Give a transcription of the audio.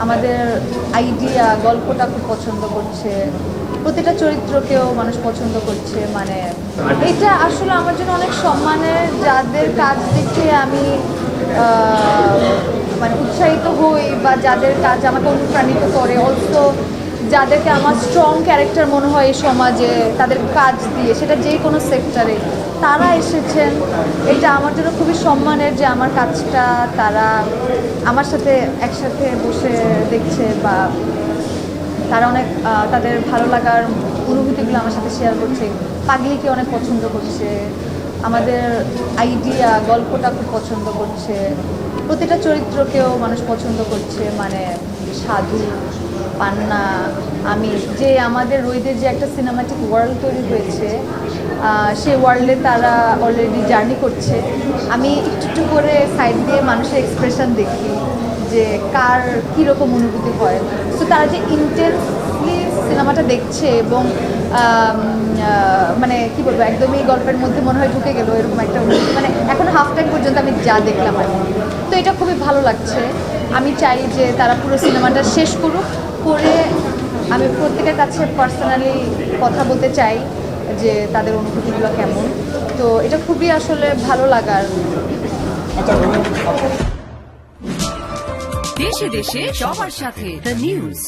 আমাদের আইডিয়া গল্পটা খুব পছন্দ করছে, প্রতিটা চরিত্রকেও মানুষ পছন্দ করছে। মানে এটা আসলে আমার জন্য অনেক সম্মানের, যাদের কাজ দেখে আমি মানে উৎসাহিত হই বা যাদের কাজ আমাকে অনুপ্রাণিত করে, অলসো যাদেরকে আমার স্ট্রং ক্যারেক্টার মনে হয় এই সমাজে, তাদের কাজ দিয়ে, সেটা যে কোনো সেক্টরে তারা এসেছেন। এটা আমার জন্য খুবই সম্মানের যে আমার কাজটা তারা আমার সাথে একসাথে বসে দেখছে, বা তারা অনেক তাদের ভালো লাগার অনুভূতিগুলো আমার সাথে শেয়ার করছে। পাগলিকে অনেক পছন্দ করছে, আমাদের আইডিয়া গল্পটা খুব পছন্দ করছে, প্রতিটা চরিত্রকেও মানুষ পছন্দ করছে। মানে সাধু, পান্না, আমি যে আমাদের রোহিতের যে একটা সিনেমাটিক ওয়ার্ল্ড তৈরি হয়েছে, সেই ওয়ার্ল্ডে তারা অলরেডি জার্নি করছে। আমি একটু একটু করে সাইড দিয়ে মানুষের এক্সপ্রেশন দেখি যে কার কীরকম অনুভূতি হয়। তো তারা যে ইন্টেন্সলি সিনেমাটা দেখছে এবং মানে কী বলবো, একদমই গল্পের মধ্যে মনে হয় ঢুকে গেলো, এরকম একটা অনুভূতি। মানে এখন হাফ টাইম পর্যন্ত আমি যা দেখলাম আর কি, তো এটা খুবই ভালো লাগছে। আমি চাই যে তারা পুরো সিনেমাটা শেষ করুক, করে আমি প্রত্যেকের কাছে পার্সোনালি কথা বলতে চাই যে তাদের অনুভূতিগুলো কেমন। তো এটা খুবই আসলে ভালো লাগার। দেশে দেশে সবার সাথে দ্য নিউজ।